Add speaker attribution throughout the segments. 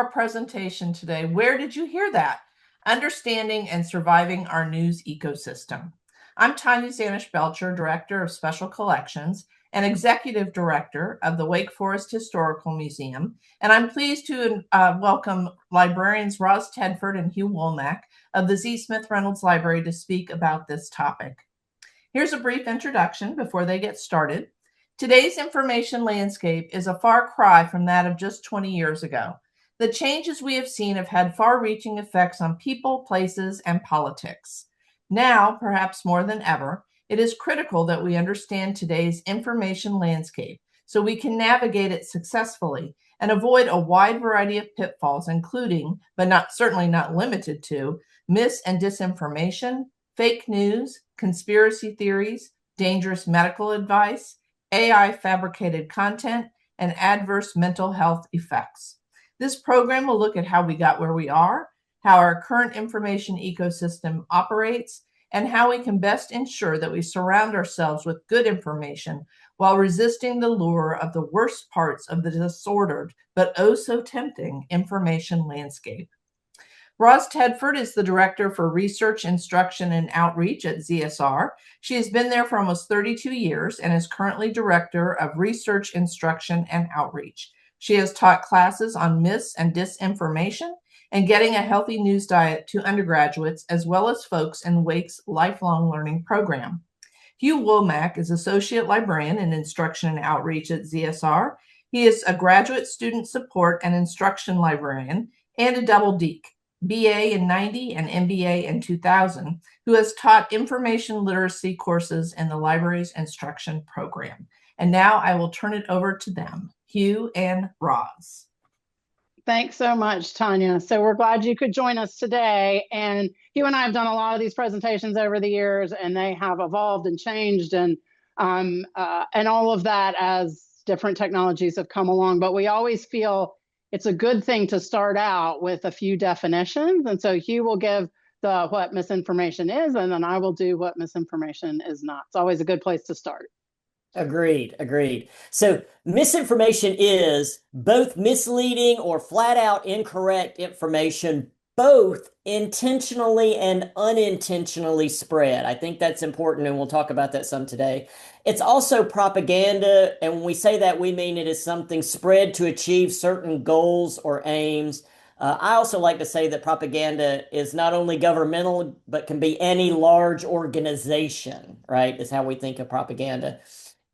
Speaker 1: our presentation today, Where Did You Hear That? Understanding and Surviving Our News Ecosystem. I'm Tanya Zanish-Belcher, Director of Special Collections and Executive Director of the Wake Forest Historical Museum, and I'm pleased to welcome librarians Roz Tedford and Hugh Womack of the Z. Smith Reynolds Library to speak about this topic. Here's a brief introduction before they get started. Today's information landscape is a far cry from that of just 20 years ago. The changes we have seen have had far-reaching effects on people, places, and politics. Now, perhaps more than ever, it is critical that we understand today's information landscape so we can navigate it successfully and avoid a wide variety of pitfalls, including, but certainly not limited to, mis- and disinformation, fake news, conspiracy theories, dangerous medical advice, AI fabricated content, and adverse mental health effects. This program will look at how we got where we are, how our current information ecosystem operates, and how we can best ensure that we surround ourselves with good information while resisting the lure of the worst parts of the disordered but oh so tempting information landscape. Roz Tedford is the Director for Research, Instruction, and Outreach at ZSR. She has been there for almost 32 years and is currently Director of Research, Instruction, and Outreach. She has taught classes on mis- and disinformation and getting a healthy news diet to undergraduates, as well as folks in Wake's lifelong learning program. Hugh Womack is Associate Librarian in Instruction and Outreach at ZSR. He is a Graduate Student Support and Instruction Librarian and a double DEAC. BA in 90 and MBA in 2000, who has taught information literacy courses in the library's instruction program. And now I will turn it over to them, Hugh and Roz.
Speaker 2: Thanks so much, Tanya. So we're glad you could join us today. And Hugh and I have done a lot of these presentations over the years, and they have evolved and changed and all of that as different technologies have come along. But we always feel it's a good thing to start out with a few definitions. And so Hugh will give what misinformation is, and then I will do what misinformation is not. It's always a good place to start.
Speaker 3: Agreed. So misinformation is both misleading or flat out incorrect information, both intentionally and unintentionally spread. I think that's important, and we'll talk about that some today. It's also propaganda, and when we say that, we mean it is something spread to achieve certain goals or aims. I also like to say that propaganda is not only governmental, but can be any large organization, right? Is how we think of propaganda.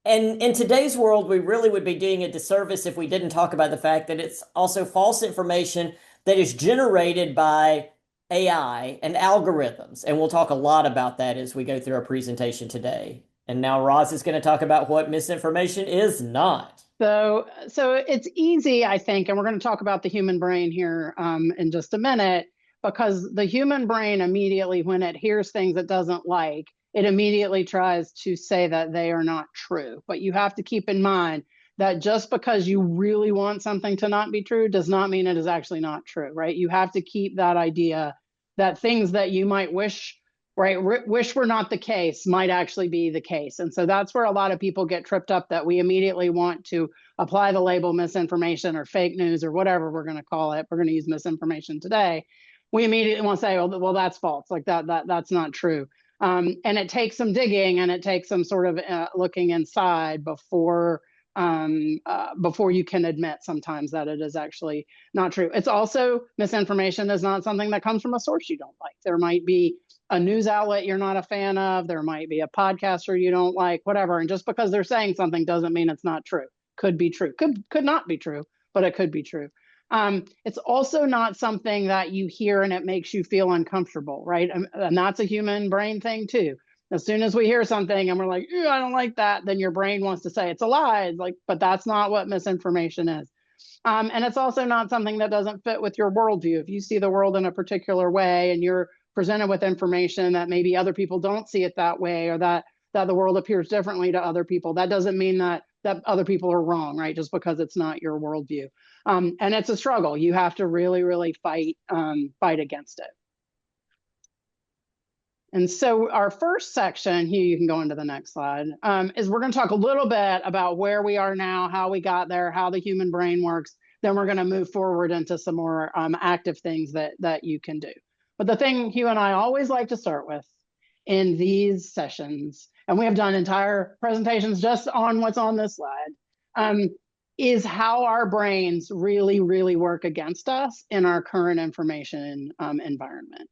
Speaker 3: And in today's world, we really would be doing a disservice if we didn't talk about the fact that it's also false information that is generated by AI and algorithms. And we'll talk a lot about that as we go through our presentation today. And now Roz is going to talk about what misinformation is not.
Speaker 2: So it's easy, I think, and we're going to talk about the human brain here in just a minute, because the human brain immediately, when it hears things it doesn't like, it immediately tries to say that they are not true. But you have to keep in mind that just because you really want something to not be true does not mean it is actually not true, right? You have to keep that idea that things that you might wish were not the case might actually be the case. And so that's where a lot of people get tripped up, that we immediately want to apply the label misinformation or fake news or whatever we're going to call it. We're going to use misinformation today. We immediately want to say, well, that's false. Like that's not true. And it takes some digging, and it takes some sort of looking inside before you can admit sometimes that it is actually not true. It's also, misinformation is not something that comes from a source you don't like. There might be a news outlet you're not a fan of. There might be a podcaster you don't like, whatever. And just because they're saying something doesn't mean it's not true. Could be true. Could not be true, but it could be true. It's also not something that you hear and it makes you feel uncomfortable, right? And that's a human brain thing too. As soon as we hear something and we're like, I don't like that, then your brain wants to say it's a lie. It's like, but that's not what misinformation is. And it's also not something that doesn't fit with your worldview. If you see the world in a particular way and you're presented with information that maybe other people don't see it that way, or that the world appears differently to other people, that doesn't mean that other people are wrong, right? Just because it's not your worldview. And it's a struggle. You have to really, really fight against it. And so our first section, here you can go into the next slide, is we're going to talk a little bit about where we are now, how we got there, how the human brain works, then we're going to move forward into some more active things that you can do. But the thing Hugh and I always like to start with in these sessions, and we have done entire presentations just on what's on this slide, is how our brains really, really work against us in our current information environment.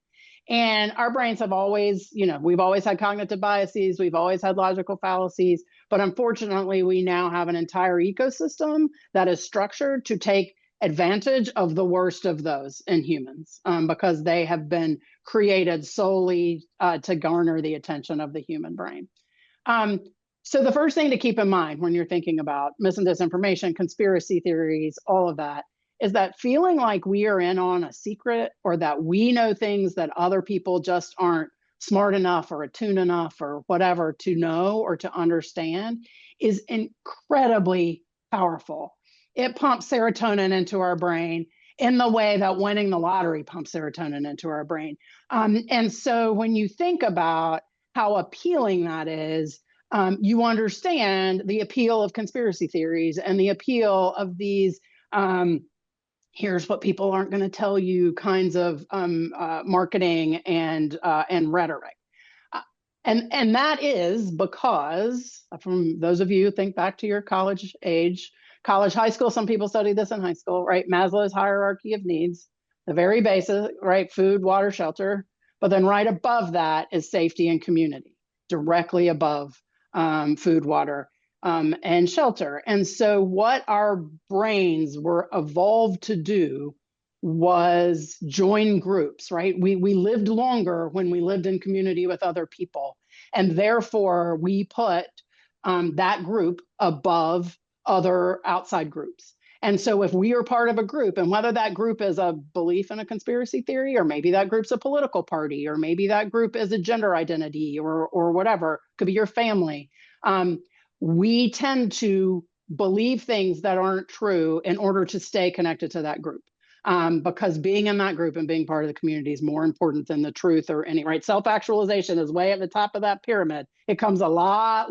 Speaker 2: And our brains have always, we've always had cognitive biases, we've always had logical fallacies, but unfortunately, we now have an entire ecosystem that is structured to take advantage of the worst of those in humans, because they have been created solely to garner the attention of the human brain. So the first thing to keep in mind when you're thinking about mis and disinformation, conspiracy theories, all of that, is that feeling like we are in on a secret, or that we know things that other people just aren't smart enough or attuned enough or whatever to know or to understand, is incredibly powerful. It pumps serotonin into our brain in the way that winning the lottery pumps serotonin into our brain. And so when you think about how appealing that is, you understand the appeal of conspiracy theories and the appeal of these here's what people aren't going to tell you kinds of marketing and rhetoric. And that is because, from those of you who think back to your college age, college, high school, some people study this in high school, right? Maslow's hierarchy of needs, the very basic, right? Food, water, shelter. But then right above that is safety and community, directly above food, water, and shelter. And so what our brains were evolved to do was join groups, right? We lived longer when we lived in community with other people. And therefore, we put that group above other outside groups. And so if we are part of a group, and whether that group is a belief in a conspiracy theory, or maybe that group's a political party, or maybe that group is a gender identity, or whatever, could be your family, we tend to believe things that aren't true in order to stay connected to that group. Because being in that group and being part of the community is more important than the truth or any, right? Self-actualization is way at the top of that pyramid. It comes a lot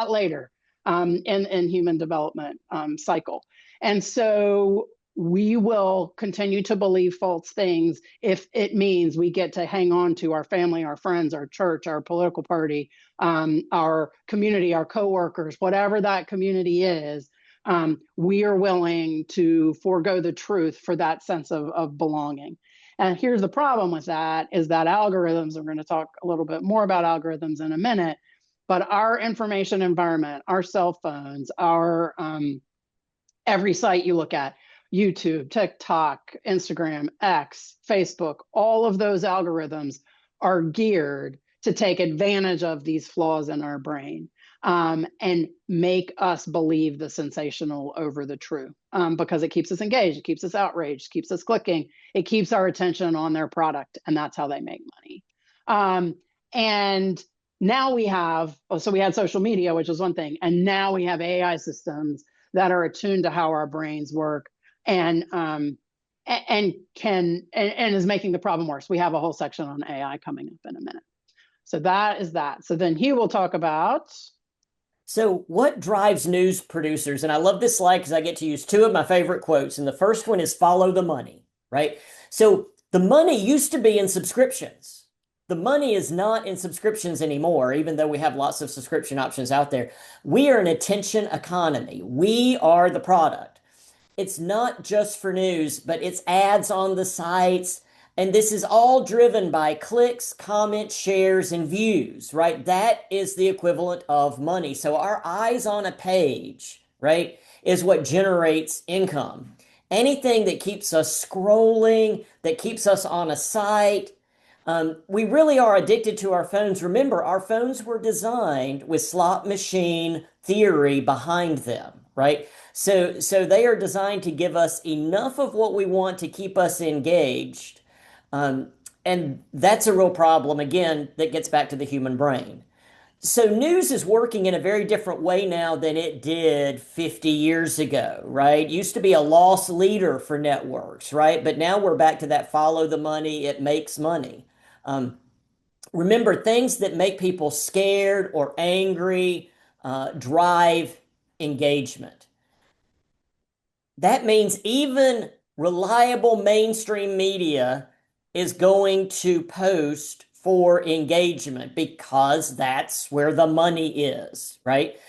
Speaker 2: later in human development cycle. And so we will continue to believe false things if it means we get to hang on to our family, our friends, our church, our political party, our community, our coworkers, whatever that community is. We are willing to forego the truth for that sense of belonging. And here's the problem with that, is that algorithms, we're going to talk a little bit more about algorithms in a minute, but our information environment, our cell phones, our every site you look at, YouTube, TikTok, Instagram, X, Facebook, all of those algorithms are geared to take advantage of these flaws in our brain. And make us believe the sensational over the true, because it keeps us engaged, it keeps us outraged, keeps us clicking, it keeps our attention on their product, and that's how they make money. And now we have, so we had social media, which was one thing, and now we have AI systems that are attuned to how our brains work, and is making the problem worse. We have a whole section on AI coming up in a minute. So that is that. So then Hugh will talk about.
Speaker 3: So what drives news producers? And I love this slide because I get to use two of my favorite quotes. And the first one is follow the money, right? So the money used to be in subscriptions. The money is not in subscriptions anymore, even though we have lots of subscription options out there. We are an attention economy. We are the product. It's not just for news, but it's ads on the sites. And this is all driven by clicks, comments, shares, and views, right? That is the equivalent of money. So our eyes on a page, right, is what generates income. Anything that keeps us scrolling, that keeps us on a site, we really are addicted to our phones. Remember, our phones were designed with slot machine theory behind them, right? So they are designed to give us enough of what we want to keep us engaged. And that's a real problem, again, that gets back to the human brain. So news is working in a very different way now than it did 50 years ago, right? It used to be a loss leader for networks, right? But now we're back to that follow the money, it makes money. Remember, things that make people scared or angry drive engagement. That means even reliable mainstream media is going to post for engagement because that's where the money is, right?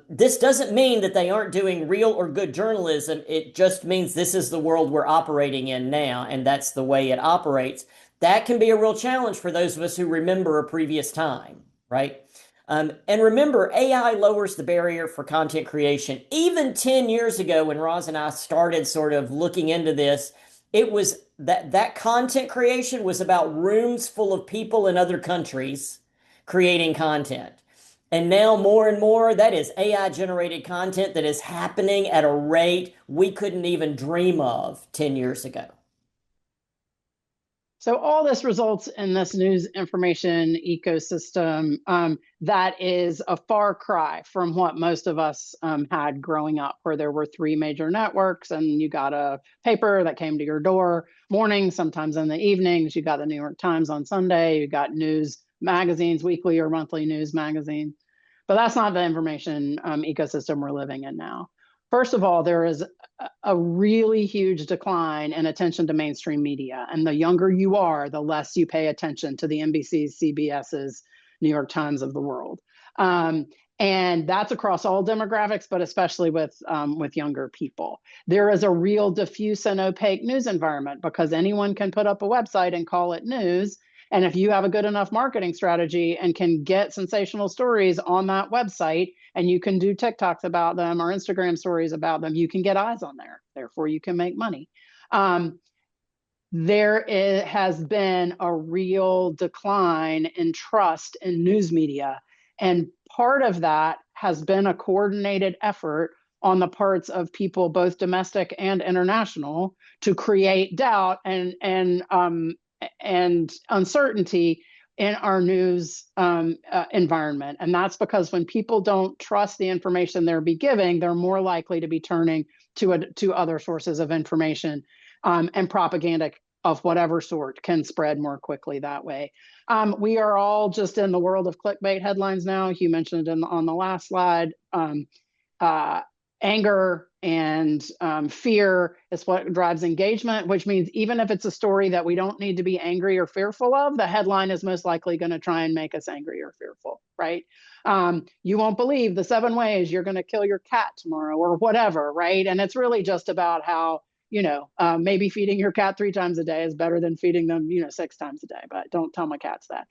Speaker 3: This doesn't mean that they aren't doing real or good journalism. It just means this is the world we're operating in now, and that's the way it operates. That can be a real challenge for those of us who remember a previous time, right? And remember, AI lowers the barrier for content creation. Even 10 years ago, when Roz and I started sort of looking into this, it was that content creation was about rooms full of people in other countries creating content. And now more and more, that is AI generated content that is happening at a rate we couldn't even dream of 10 years ago.
Speaker 2: So all this results in this news information ecosystem that is a far cry from what most of us had growing up, where there were three major networks and you got a paper that came to your door morning, sometimes in the evenings. You got the New York Times on Sunday. You got news magazines, weekly or monthly news magazines. But that's not the information ecosystem we're living in now. First of all, there is a really huge decline in attention to mainstream media. And the younger you are, the less you pay attention to the NBC's, CBS's, New York Times of the world. And that's across all demographics, but especially with younger people. There is a real diffuse and opaque news environment because anyone can put up a website and call it news. And if you have a good enough marketing strategy and can get sensational stories on that website, and you can do TikToks about them or Instagram stories about them, you can get eyes on there. Therefore, you can make money. Has been a real decline in trust in news media. And part of that has been a coordinated effort on the parts of people, both domestic and international, to create doubt and uncertainty in our news environment. And that's because when people don't trust the information they're be giving, they're more likely to be turning to other sources of information, and propaganda of whatever sort can spread more quickly that way. We are all just in the world of clickbait headlines now. You mentioned on the last slide. Anger and fear is what drives engagement, which means even if it's a story that we don't need to be angry or fearful of, the headline is most likely going to try and make us angry or fearful, right? You won't believe the 7 ways you're going to kill your cat tomorrow or whatever, right? And it's really just about how, maybe feeding your cat 3 times a day is better than feeding them, 6 times a day, but don't tell my cats that.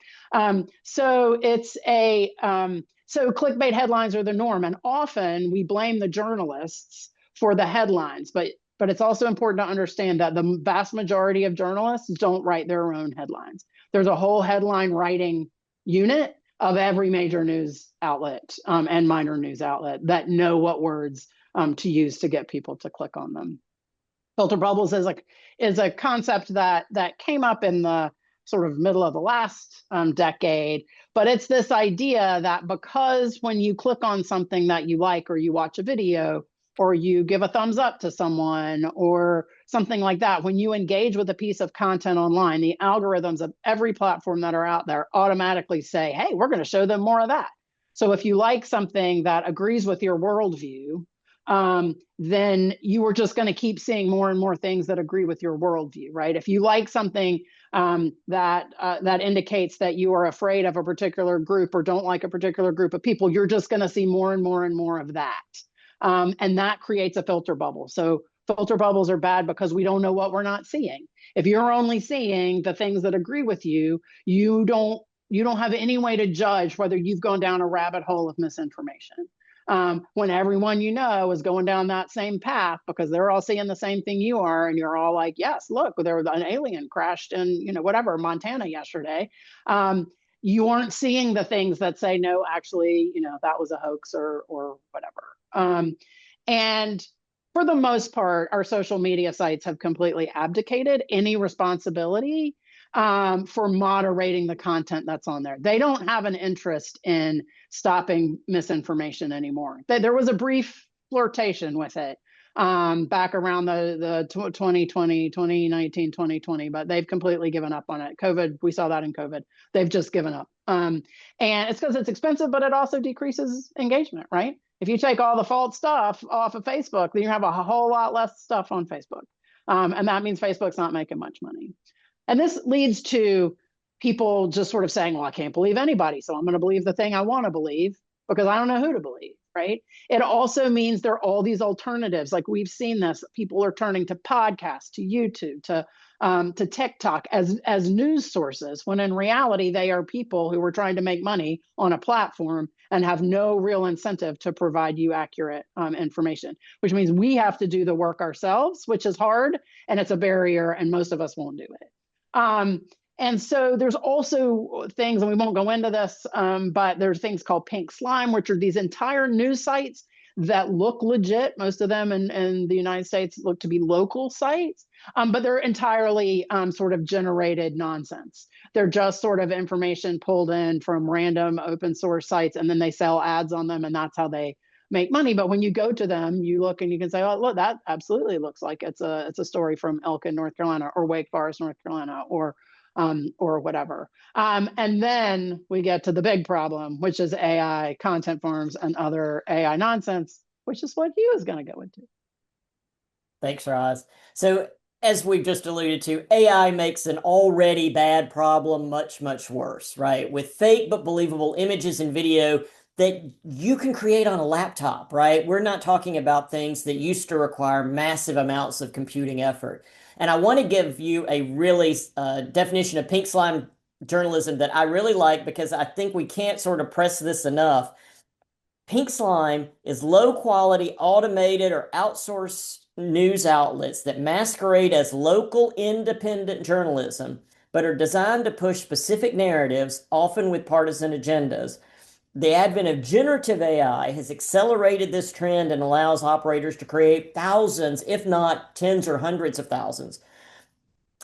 Speaker 2: So clickbait headlines are the norm, and often we blame the journalists for the headlines, but it's also important to understand that the vast majority of journalists don't write their own headlines. There's a whole headline writing unit of every major news outlet and minor news outlet that know what words to use to get people to click on them. Filter bubbles is a concept that came up in the sort of middle of the last decade. But it's this idea that because when you click on something that you like, or you watch a video, or you give a thumbs up to someone, or something like that, when you engage with a piece of content online, the algorithms of every platform that are out there automatically say, hey, we're going to show them more of that. So if you like something that agrees with your worldview, then you are just going to keep seeing more and more things that agree with your worldview, right? If you like something that indicates that you are afraid of a particular group or don't like a particular group of people, you're just going to see more and more and more of that. And that creates a filter bubble. So filter bubbles are bad because we don't know what we're not seeing. If you're only seeing the things that agree with you, you don't have any way to judge whether you've gone down a rabbit hole of misinformation. When everyone is going down that same path because they're all seeing the same thing you are, and you're all like, yes, look, there was an alien crashed in, Montana yesterday. You aren't seeing the things that say, no, actually, that was a hoax or whatever. And for the most part, our social media sites have completely abdicated any responsibility for moderating the content that's on there. They don't have an interest in stopping misinformation anymore. There was a brief flirtation with it back around the 2020, 2019, 2020, but they've completely given up on it. COVID, we saw that in COVID. They've just given up. And it's because it's expensive, but it also decreases engagement, right? If you take all the false stuff off of Facebook, then you have a whole lot less stuff on Facebook. And that means Facebook's not making much money. And this leads to people just sort of saying, well, I can't believe anybody, so I'm going to believe the thing I want to believe because I don't know who to believe, right? It also means there are all these alternatives. Like we've seen this, people are turning to podcasts, to YouTube, to TikTok as news sources, when in reality, they are people who are trying to make money on a platform and have no real incentive to provide you accurate information, which means we have to do the work ourselves, which is hard, and it's a barrier, and most of us won't do it. And so there's also things, and we won't go into this, but there's things called pink slime, which are these entire news sites that look legit. Most of them in the United States look to be local sites, but they're entirely sort of generated nonsense. They're just sort of information pulled in from random open source sites, and then they sell ads on them, and that's how they make money. But when you go to them, you look and you can say, oh, look, that absolutely looks like it's a story from Elkin, North Carolina, or Wake Forest, North Carolina, or whatever. And then we get to the big problem, which is AI content farms and other AI nonsense, which is what Hugh is going to go into.
Speaker 3: Thanks, Roz. So as we've just alluded to, AI makes an already bad problem much, much worse, right? With fake but believable images and video that you can create on a laptop, right? We're not talking about things that used to require massive amounts of computing effort. And I want to give you a really definition of pink slime journalism that I really like, because I think we can't sort of press this enough. Pink slime is low quality, automated, or outsourced news outlets that masquerade as local independent journalism, but are designed to push specific narratives, often with partisan agendas. The advent of generative AI has accelerated this trend and allows operators to create thousands, if not tens or hundreds of thousands,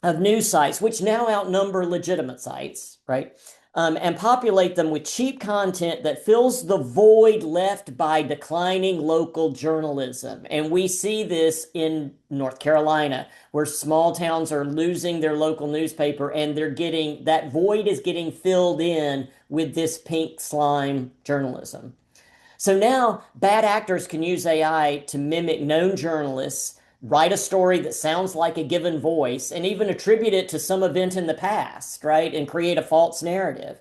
Speaker 3: of news sites, which now outnumber legitimate sites, right? And populate them with cheap content that fills the void left by declining local journalism. And we see this in North Carolina, where small towns are losing their local newspaper, and that void is getting filled in with this pink slime journalism. So now bad actors can use AI to mimic known journalists, write a story that sounds like a given voice, and even attribute it to some event in the past, right? And create a false narrative.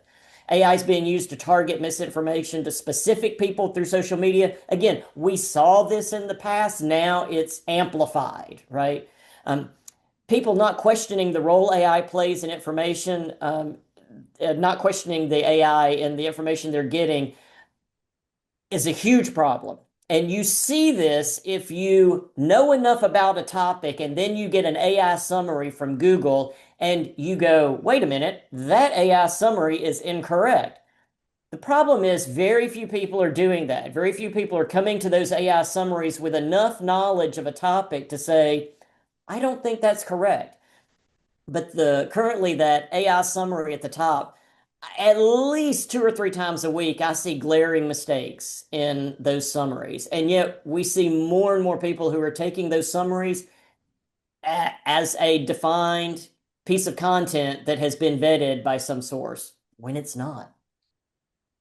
Speaker 3: AI is being used to target misinformation to specific people through social media. Again, we saw this in the past. Now it's amplified, right? People not questioning the role AI plays in information, not questioning the AI and the information they're getting is a huge problem. And you see this if you know enough about a topic and then you get an AI summary from Google and you go, wait a minute, that AI summary is incorrect. The problem is very few people are doing that. Very few people are coming to those AI summaries with enough knowledge of a topic to say, I don't think that's correct. But currently that AI summary at the top, at least 2 or 3 times a week, I see glaring mistakes in those summaries. And yet we see more and more people who are taking those summaries as a defined piece of content that has been vetted by some source, when it's not.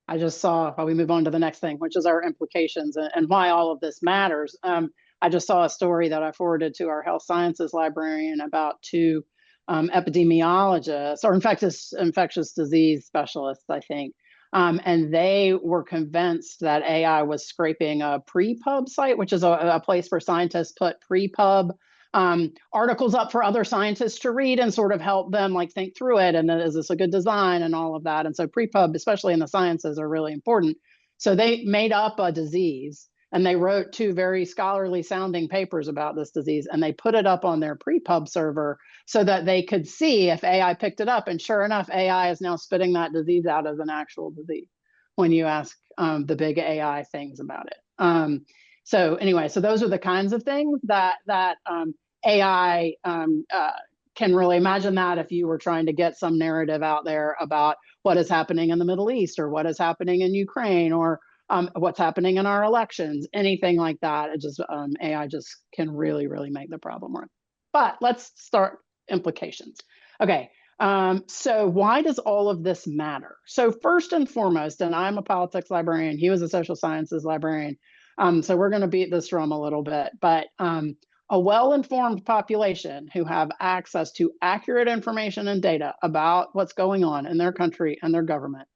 Speaker 2: I just saw, while we move on to the next thing, which is our implications and why all of this matters. I just saw a story that I forwarded to our health sciences librarian about 2 epidemiologists or infectious disease specialists, I think. And they were convinced that AI was scraping a pre-pub site, which is a place where scientists put pre-pub articles up for other scientists to read and sort of help them like think through it. And is this a good design and all of that? And so pre-pub, especially in the sciences, are really important. So they made up a disease and they wrote 2 very scholarly sounding papers about this disease, and they put it up on their pre-pub server so that they could see if AI picked it up. And sure enough, AI is now spitting that disease out as an actual disease when you ask the big AI things about it. So anyway, so those are the kinds of things that AI can really imagine that if you were trying to get some narrative out there about what is happening in the Middle East or what is happening in Ukraine or what's happening in our elections, anything like that. It just AI just can really, really make the problem work. But let's start implications. Okay, so why does all of this matter? So first and foremost, and I'm a politics librarian, he was a social sciences librarian, so we're going to beat this drum a little bit, but a well-informed population who have access to accurate information and data about what's going on in their country and their government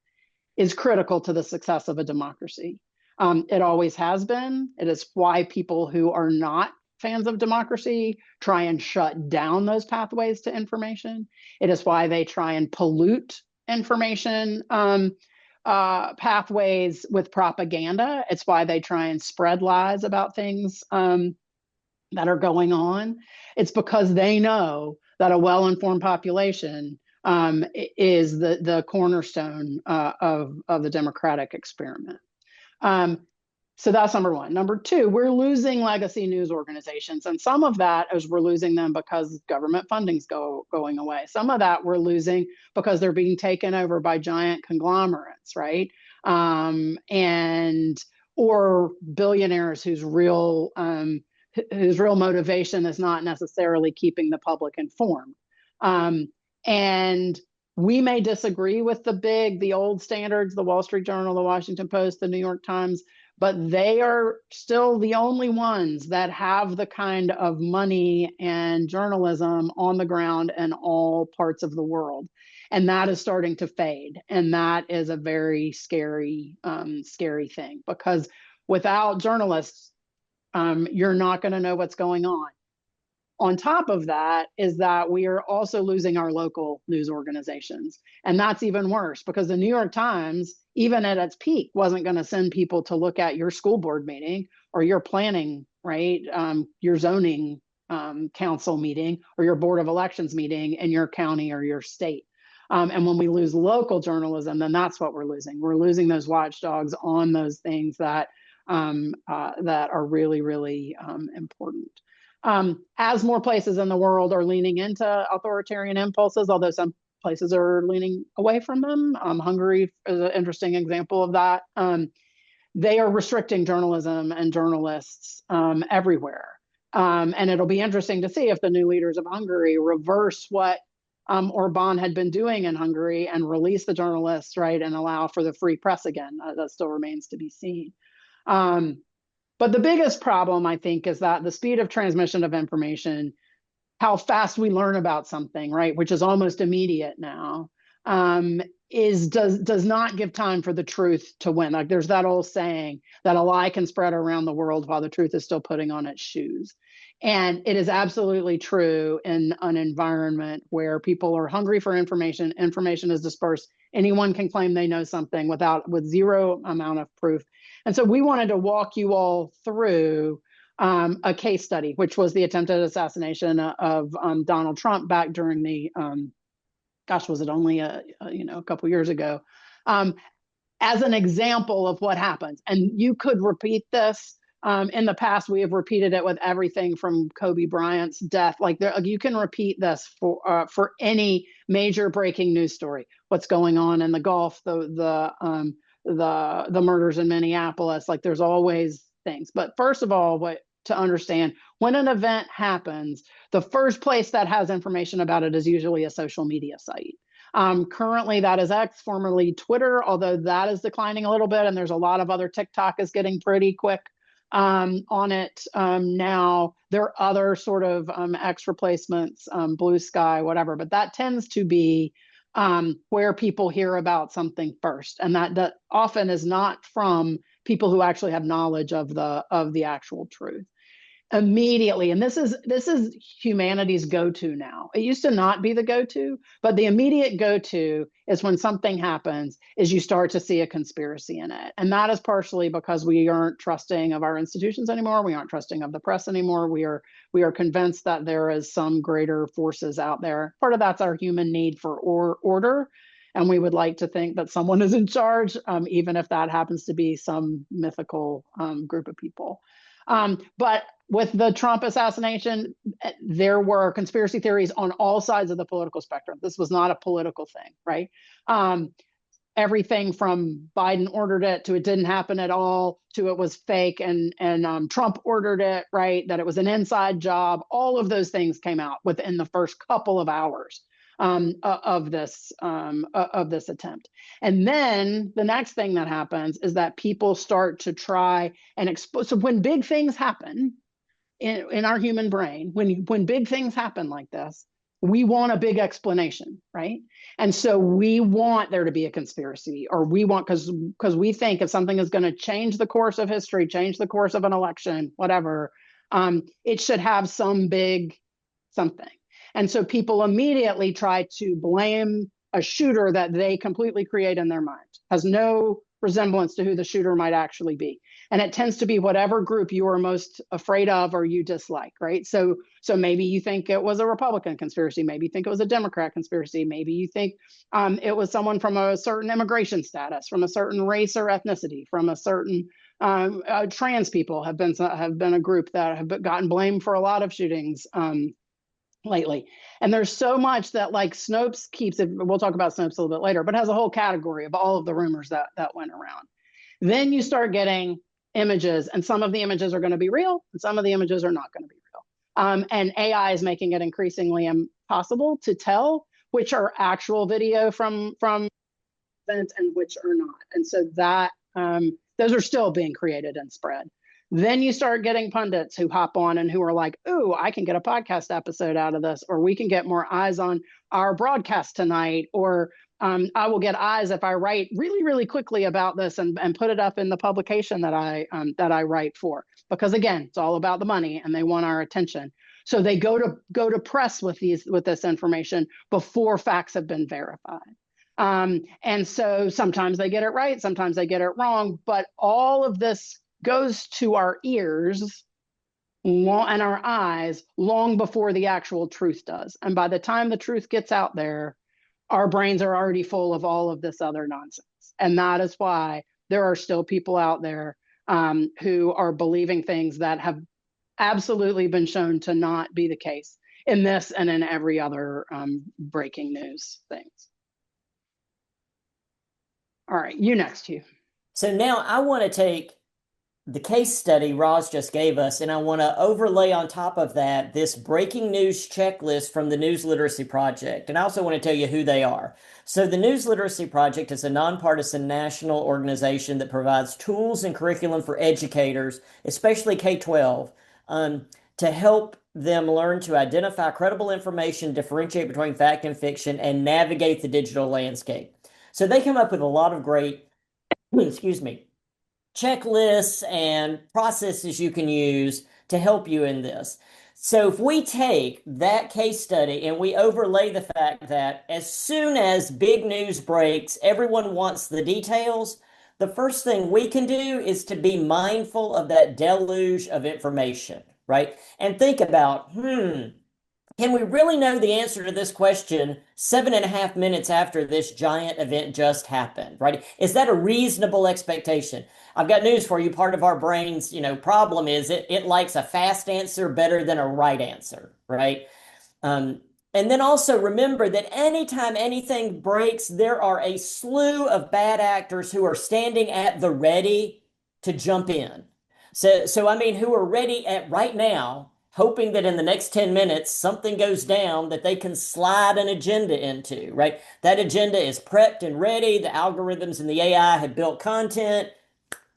Speaker 2: is critical to the success of a democracy. It always has been. It is why people who are not fans of democracy try and shut down those pathways to information. It is why they try and pollute information pathways with propaganda. It's why they try and spread lies about things that are going on. It's because they know that a well-informed population is the cornerstone of the democratic experiment. So that's number one. Number two, we're losing legacy news organizations. And some of that is we're losing them because government funding's going away. Some of that we're losing because they're being taken over by giant conglomerates, right? Or billionaires whose real motivation is not necessarily keeping the public informed. And we may disagree with the old standards, the Wall Street Journal, the Washington Post, the New York Times, but they are still the only ones that have the kind of money and journalism on the ground in all parts of the world. And that is starting to fade. And that is a very scary, scary thing, because without journalists, you're not going to know what's going on. On top of that is that we are also losing our local news organizations. And that's even worse, because the New York Times, even at its peak, wasn't going to send people to look at your school board meeting or your planning, right? Your zoning council meeting or your board of elections meeting in your county or your state. And when we lose local journalism, then that's what we're losing. We're losing those watchdogs on those things that are really, really important. As more places in the world are leaning into authoritarian impulses, although some places are leaning away from them, Hungary is an interesting example of that. They are restricting journalism and journalists everywhere. And it'll be interesting to see if the new leaders of Hungary reverse what Orban had been doing in Hungary and release the journalists, right, and allow for the free press again. That still remains to be seen. But the biggest problem, I think, is that the speed of transmission of information, how fast we learn about something, right, which is almost immediate now, does not give time for the truth to win. Like there's that old saying that a lie can spread around the world while the truth is still putting on its shoes. And it is absolutely true in an environment where people are hungry for information. Information is dispersed. Anyone can claim they know something with zero amount of proof. And so we wanted to walk you all through a case study, which was the attempted assassination of Donald Trump back during the, was it only a couple years ago, as an example of what happens. And you could repeat this. In the past, we have repeated it with everything from Kobe Bryant's death. Like you can repeat this for any major breaking news story. What's going on in the Gulf, the murders in Minneapolis. Like there's always things. But first of all, to understand, when an event happens, the first place that has information about it is usually a social media site. Currently, that is X, formerly Twitter, although that is declining a little bit, and there's a lot of other. TikTok is getting pretty quick on it now. There are other sort of X replacements, Blue Sky, whatever, but that tends to be where people hear about something first, and that often is not from people who actually have knowledge of the actual truth. Immediately, and this is humanity's go-to now. It used to not be the go-to, but the immediate go-to is when something happens, is you start to see a conspiracy in it. And that is partially because we aren't trusting of our institutions anymore. We aren't trusting of the press anymore. We are convinced that there is some greater forces out there. Part of that's our human need for order. And we would like to think that someone is in charge, even if that happens to be some mythical group of people. But with the Trump assassination, there were conspiracy theories on all sides of the political spectrum. This was not a political thing, right? everything from Biden ordered it to it didn't happen at all to it was fake and Trump ordered it, right? That it was an inside job. All of those things came out within the first couple of hours of this attempt. And then the next thing that happens is that people start to try and expose. So when big things happen in our human brain, when big things happen like this, we want a big explanation, right? And so we want there to be a conspiracy, or we want, because we think if something is going to change the course of history, change the course of an election, whatever, it should have some big something. And so people immediately try to blame a shooter that they completely create in their mind, has no resemblance to who the shooter might actually be. And it tends to be whatever group you are most afraid of or you dislike, right? So maybe you think it was a Republican conspiracy. Maybe you think it was a Democrat conspiracy. Maybe you think it was someone from a certain immigration status, from a certain race or ethnicity, from a certain trans people have been a group that have gotten blamed for a lot of shootings lately. And there's so much that like Snopes keeps it. We'll talk about Snopes a little bit later, but has a whole category of all of the rumors that went around. Then you start getting images, and some of the images are going to be real, and some of the images are not going to be real. And AI is making it increasingly impossible to tell which are actual video from events and which are not. And so that those are still being created and spread. Then you start getting pundits who hop on and who are like, "Ooh, I can get a podcast episode out of this," or "We can get more eyes on our broadcast tonight," or "I will get eyes if I write really, really quickly about this and put it up in the publication that I write for." Because again, it's all about the money and they want our attention. So they go to press with this information before facts have been verified. And so sometimes they get it right, sometimes they get it wrong, but all of this goes to our ears and our eyes long before the actual truth does. And by the time the truth gets out there, our brains are already full of all of this other nonsense. And that is why there are still people out there who are believing things that have absolutely been shown to not be the case in this and in every other breaking news things. All right, you next, Hugh.
Speaker 3: So now I want to take the case study Roz just gave us, and I want to overlay on top of that this breaking news checklist from the News Literacy Project. And I also want to tell you who they are. So the News Literacy Project is a nonpartisan national organization that provides tools and curriculum for educators, especially K-12, to help them learn to identify credible information, differentiate between fact and fiction, and navigate the digital landscape. So they come up with a lot of great, excuse me, checklists and processes you can use to help you in this. So if we take that case study and we overlay the fact that as soon as big news breaks, everyone wants the details, the first thing we can do is to be mindful of that deluge of information, right? And think about, can we really know the answer to this question 7.5 minutes after this giant event just happened, right? Is that a reasonable expectation? I've got news for you. Part of our brain's, problem is it likes a fast answer better than a right answer, right? And then also remember that anytime anything breaks, there are a slew of bad actors who are standing at the ready to jump in. So I mean, who are ready at right now, hoping that in the next 10 minutes, something goes down that they can slide an agenda into, right? That agenda is prepped and ready. The algorithms and the AI have built content,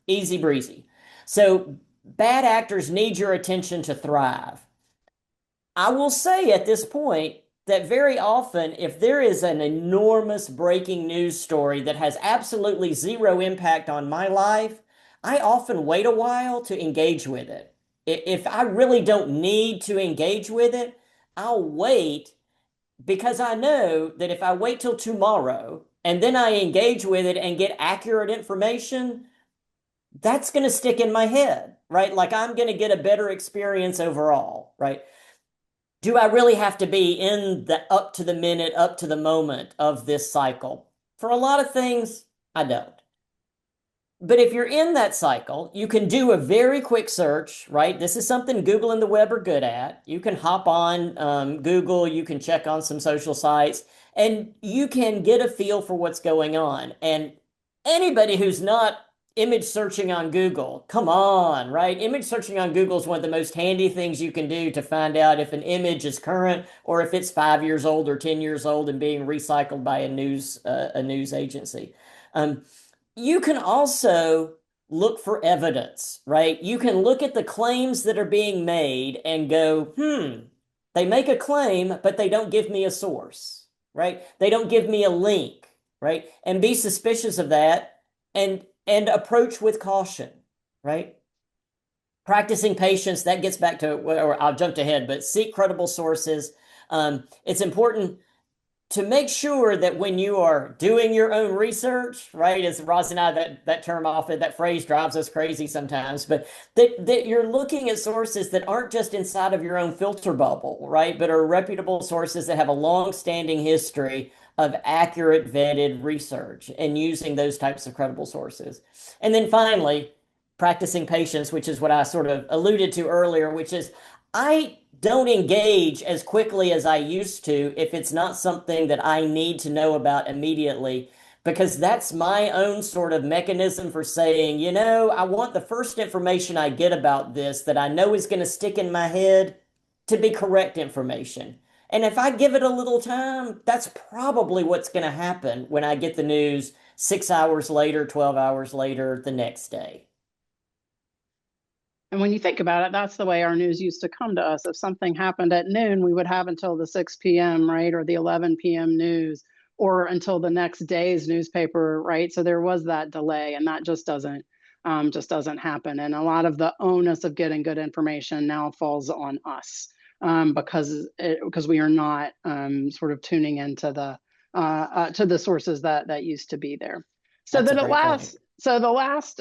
Speaker 3: easy breezy. So bad actors need your attention to thrive. I will say at this point that very often, if there is an enormous breaking news story that has absolutely zero impact on my life, I often wait a while to engage with it. If I really don't need to engage with it, I'll wait, because I know that if I wait till tomorrow and then I engage with it and get accurate information, that's going to stick in my head, right? Like I'm going to get a better experience overall, right? Do I really have to be in the up to the minute, up to the moment of this cycle? For a lot of things, I don't. But if you're in that cycle, you can do a very quick search, right? This is something Google and the web are good at. You can hop on Google, you can check on some social sites, and you can get a feel for what's going on. And anybody who's not image searching on Google, come on, right? Image searching on Google is one of the most handy things you can do to find out if an image is current or if it's 5 years old or 10 years old and being recycled by a news agency. You can also look for evidence, right? You can look at the claims that are being made and go, they make a claim, but they don't give me a source, right? They don't give me a link, right? And be suspicious of that and approach with caution, right? Practicing patience, that gets back to, or I'll jump ahead, but seek credible sources. It's important to make sure that when you are doing your own research, right, as Roz and I, that term often, that phrase drives us crazy sometimes, but that you're looking at sources that aren't just inside of your own filter bubble, right, but are reputable sources that have a long-standing history of accurate, vetted research and using those types of credible sources. And then finally, practicing patience, which is what I sort of alluded to earlier, which is I don't engage as quickly as I used to if it's not something that I need to know about immediately, because that's my own sort of mechanism for saying, I want the first information I get about this that I know is going to stick in my head to be correct information. And if I give it a little time, that's probably what's going to happen when I get the news 6 hours later, 12 hours later, the next day.
Speaker 2: And when you think about it, that's the way our news used to come to us. If something happened at noon, we would have until the 6 p.m., right, or the 11 p.m. news, or until the next day's newspaper, right? So there was that delay, and that just doesn't happen. And a lot of the onus of getting good information now falls on us because we are not sort of tuning into the sources that used to be there. So
Speaker 3: That's a
Speaker 2: the
Speaker 3: great
Speaker 2: last
Speaker 3: point.
Speaker 2: so the last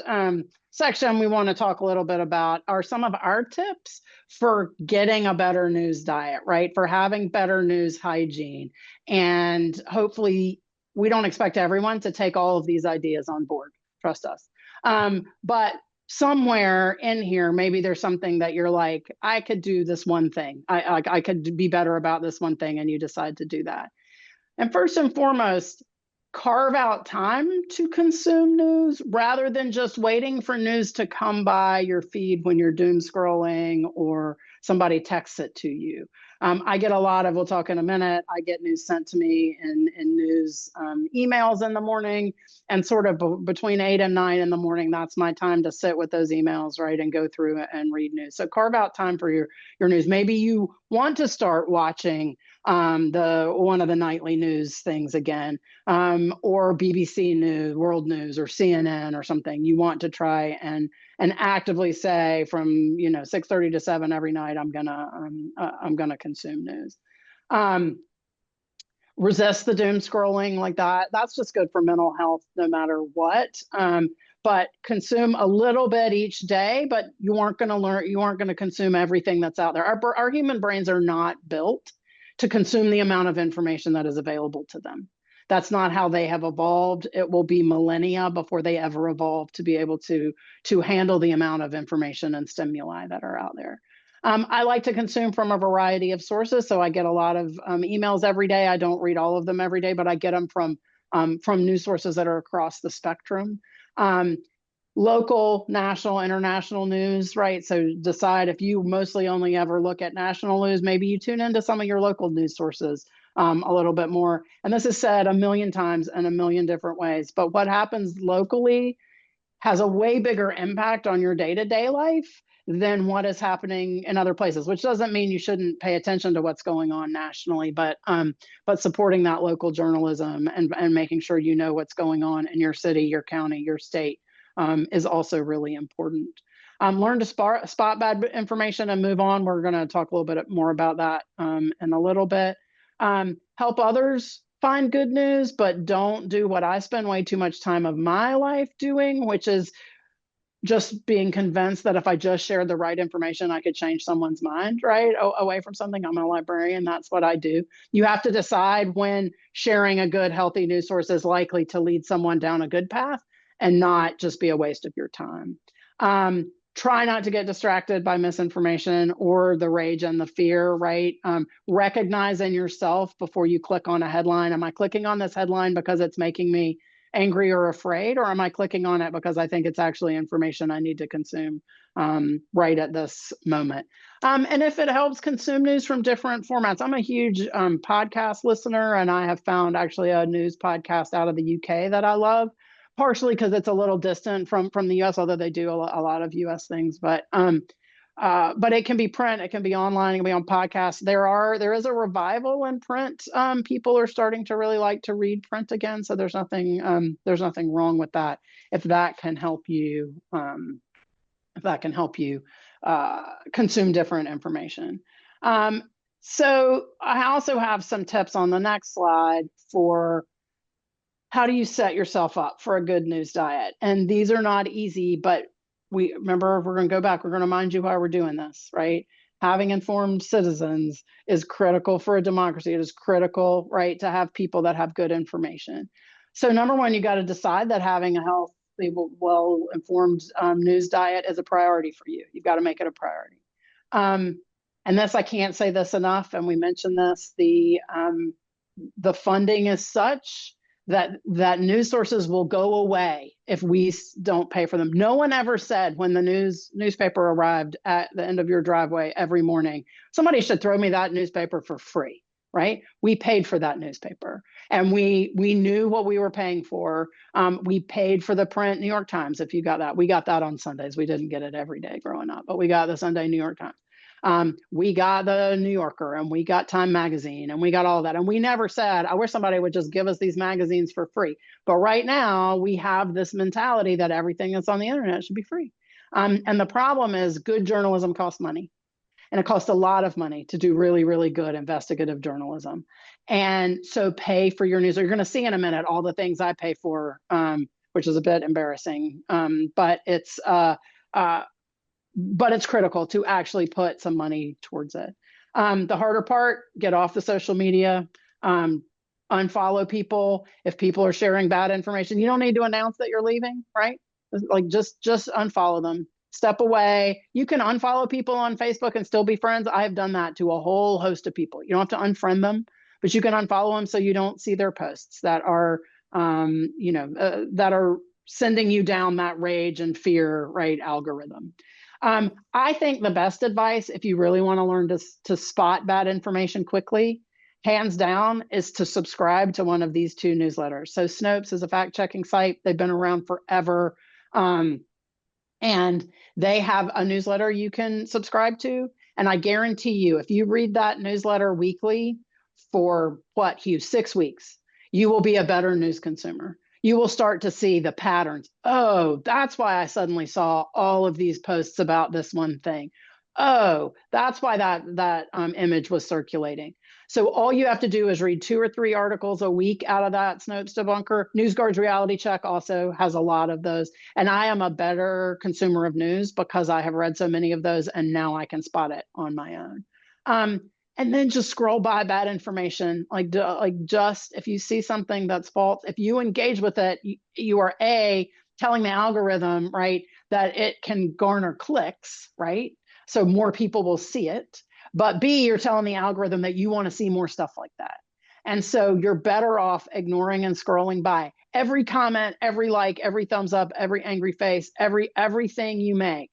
Speaker 2: section we want to talk a little bit about are some of our tips for getting a better news diet, right? For having better news hygiene. And hopefully we don't expect everyone to take all of these ideas on board. Trust us. But somewhere in here, maybe there's something that you're like, I could do this one thing. I could be better about this one thing, and you decide to do that. And first and foremost, carve out time to consume news rather than just waiting for news to come by your feed when you're doom scrolling or somebody texts it to you. I get a lot of, we'll talk in a minute, I get news sent to me in news emails in the morning, and sort of between 8 and 9 in the morning, that's my time to sit with those emails, right, and go through and read news. So carve out time for your news. Maybe you want to start watching the one of the nightly news things again, or BBC News, World News, or CNN or something. You want to try and actively say from 6:30 to 7 every night, I'm gonna consume news. Resist the doom scrolling like that. That's just good for mental health, no matter what. But consume a little bit each day. But you aren't going to learn. You aren't going to consume everything that's out there. Our human brains are not built to consume the amount of information that is available to them. That's not how they have evolved. It will be millennia before they ever evolve to be able to handle the amount of information and stimuli that are out there. I like to consume from a variety of sources, so I get a lot of emails every day. I don't read all of them every day, but I get them from news sources that are across the spectrum. Local, national, international news, right? So decide if you mostly only ever look at national news, maybe you tune into some of your local news sources a little bit more. And this is said a million times in a million different ways, but what happens locally has a way bigger impact on your day-to-day life than what is happening in other places, which doesn't mean you shouldn't pay attention to what's going on nationally, but supporting that local journalism and making sure you know what's going on in your city, your county, your state is also really important. Learn to spot bad information and move on. We're going to talk a little bit more about that in a little bit. Help others find good news, but don't do what I spend way too much time of my life doing, which is just being convinced that if I just shared the right information, I could change someone's mind, right? Away from something. I'm a librarian. That's what I do. You have to decide when sharing a good, healthy news source is likely to lead someone down a good path and not just be a waste of your time. try not to get distracted by misinformation or the rage and the fear, right? Recognize in yourself before you click on a headline, am I clicking on this headline because it's making me angry or afraid, or am I clicking on it because I think it's actually information I need to consume right at this moment? And if it helps, consume news from different formats. I'm a huge podcast listener, and I have found actually a news podcast out of the UK that I love, partially because it's a little distant from the US, although they do a lot of US things. But it can be print, it can be online, it can be on podcasts. There is a revival in print. People are starting to really like to read print again, so there's nothing wrong with that if that can help you consume different information. So I also have some tips on the next slide for how do you set yourself up for a good news diet. And these are not easy, but we're going to go back. We're going to remind you why we're doing this, right? Having informed citizens is critical for a democracy. It is critical, right, to have people that have good information. So number one, you got to decide that having a healthy, well-informed news diet is a priority for you. You've got to make it a priority. And this, I can't say this enough, and we mentioned this, the funding is such that news sources will go away if we don't pay for them. No one ever said when the newspaper arrived at the end of your driveway every morning, somebody should throw me that newspaper for free, right? We paid for that newspaper, and we knew what we were paying for. We paid for the print New York Times, if you got that. We got that on Sundays. We didn't get it every day growing up, but we got the Sunday New York Times. We got the New Yorker, and we got Time Magazine, and we got all that. And we never said, I wish somebody would just give us these magazines for free. But right now we have this mentality that everything that's on the internet should be free. And the problem is good journalism costs money. And it costs a lot of money to do really, really good investigative journalism. And so pay for your news. You're going to see in a minute all the things I pay for, which is a bit embarrassing. But it's critical to actually put some money towards it. The harder part, get off the social media, unfollow people. If people are sharing bad information, you don't need to announce that you're leaving, right? Like just unfollow them. Step away. You can unfollow people on Facebook and still be friends. I've done that to a whole host of people. You don't have to unfriend them, but you can unfollow them so you don't see their posts that are, that are sending you down that rage and fear, right, algorithm. I think the best advice, if you really want to learn to spot bad information quickly, hands down, is to subscribe to one of these two newsletters. So Snopes is a fact-checking site. They've been around forever. And they have a newsletter you can subscribe to. And I guarantee you, if you read that newsletter weekly for Hugh, 6 weeks, you will be a better news consumer. You will start to see the patterns. Oh, that's why I suddenly saw all of these posts about this one thing. Oh, that's why that image was circulating. So all you have to do is read 2 or 3 articles a week out of that Snopes debunker. NewsGuard's Reality Check also has a lot of those. And I am a better consumer of news because I have read so many of those, and now I can spot it on my own. And then just scroll by bad information. Like just if you see something that's false, if you engage with it, you are telling the algorithm, right, that it can garner clicks, right? So more people will see it. But B, you're telling the algorithm that you want to see more stuff like that. And so you're better off ignoring and scrolling by. Every comment, every like, every thumbs up, every angry face, everything you make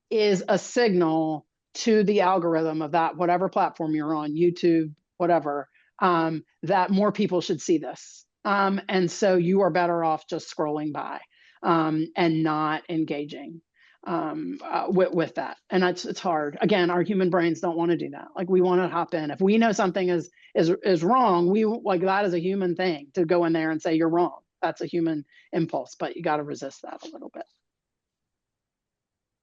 Speaker 2: is a signal to the algorithm of that, whatever platform you're on, YouTube, whatever, that more people should see this. And so you are better off just scrolling by and not engaging with that. And it's hard. Again, our human brains don't want to do that. Like we want to hop in. If we know something is wrong, we like that is a human thing to go in there and say you're wrong. That's a human impulse, but you got to resist that a little bit.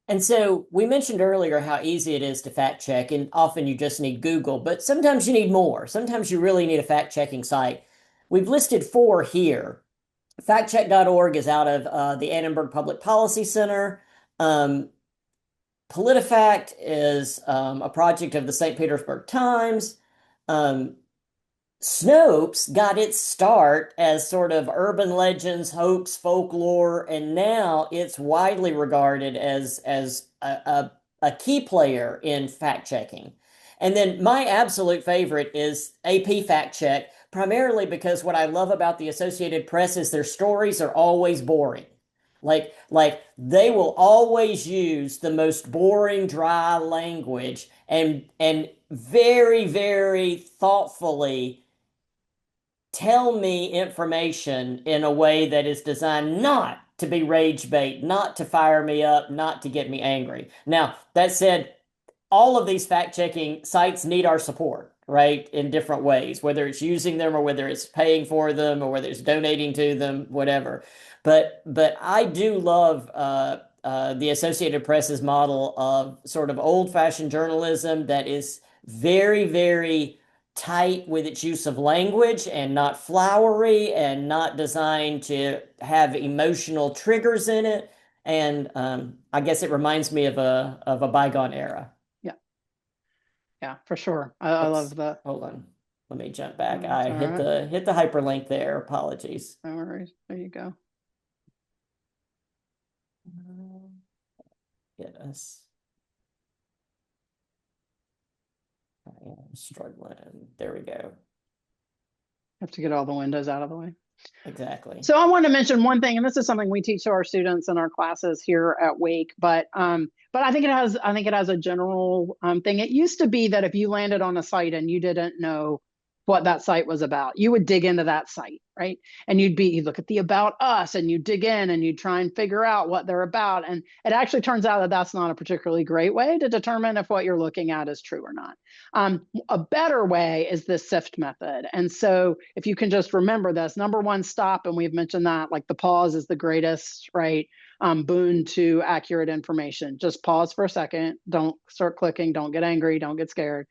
Speaker 3: And so we mentioned earlier how easy it is to fact check, and often you just need Google, but sometimes you need more. Sometimes you really need a fact checking site. We've listed 4 here. Factcheck.org is out of the Annenberg Public Policy Center. PolitiFact is a project of the St. Petersburg Times. Snopes got its start as sort of urban legends, hoax, folklore, and now it's widely regarded as a key player in fact checking. And then my absolute favorite is AP Fact Check, primarily because what I love about the Associated Press is their stories are always boring. Like they will always use the most boring, dry language and very, very thoughtfully tell me information in a way that is designed not to be rage bait, not to fire me up, not to get me angry. Now, that said, all of these fact checking sites need our support, right? In different ways, whether it's using them or whether it's paying for them or whether it's donating to them, whatever. But I do love the Associated Press's model of sort of old-fashioned journalism that is very, very tight with its use of language and not flowery and not designed to have emotional triggers in it. And I guess it reminds me of a bygone era.
Speaker 2: Yeah, for sure. I love the.
Speaker 3: Hold on. Let me jump back.
Speaker 2: That's
Speaker 3: I
Speaker 2: all
Speaker 3: hit
Speaker 2: right.
Speaker 3: the hyperlink there. Apologies.
Speaker 2: No worries. There you go.
Speaker 3: Get us. I am struggling. There we go.
Speaker 2: Have to get all the windows out of the way.
Speaker 3: Exactly.
Speaker 2: So I want to mention one thing, and this is something we teach to our students in our classes here at Wake, but I think it has a general thing. It used to be that if you landed on a site and you didn't know what that site was about, you would dig into that site, right? And you'd look at the about us and you dig in and you try and figure out what they're about. And it actually turns out that that's not a particularly great way to determine if what you're looking at is true or not. A better way is the SIFT method. And so if you can just remember this, number one, stop. And we've mentioned that like the pause is the greatest, right? Boon to accurate information. Just pause for a second. Don't start clicking. Don't get angry. Don't get scared.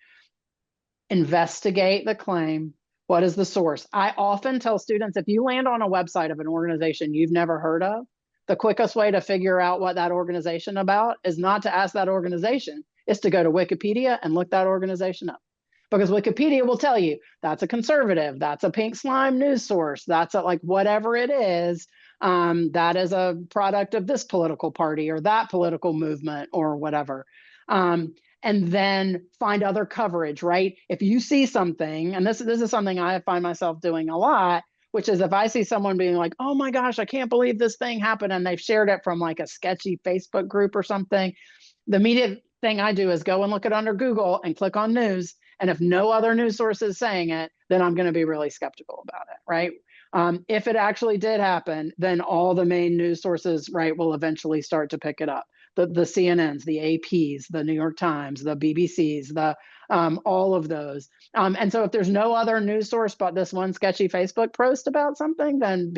Speaker 2: Investigate the claim. What is the source? I often tell students, if you land on a website of an organization you've never heard of, the quickest way to figure out what that organization about is not to ask that organization, is to go to Wikipedia and look that organization up. Because Wikipedia will tell you that's a conservative, that's a pink slime news source, that's a, like whatever it is, that is a product of this political party or that political movement or whatever. And then find other coverage, right? If you see something, and this is something I find myself doing a lot, which is if I see someone being like, oh my gosh, I can't believe this thing happened, and they've shared it from like a sketchy Facebook group or something, the immediate thing I do is go and look it under Google and click on news. And if no other news source is saying it, then I'm going to be really skeptical about it, right? If it actually did happen, then all the main news sources, right, will eventually start to pick it up. The CNNs, the APs, the New York Times, the BBCs, the all of those. And so if there's no other news source but this one sketchy Facebook post about something, then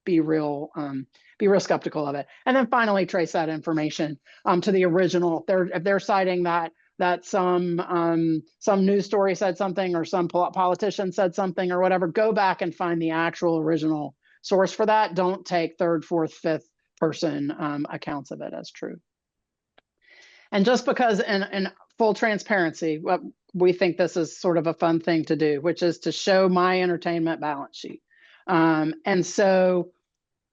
Speaker 2: be real skeptical of it. And then finally trace that information to the original. If they're citing that some news story said something or some politician said something or whatever, go back and find the actual original source for that. Don't take third, fourth, fifth person accounts of it as true. And just because in full transparency, we think this is sort of a fun thing to do, which is to show my entertainment balance sheet. And so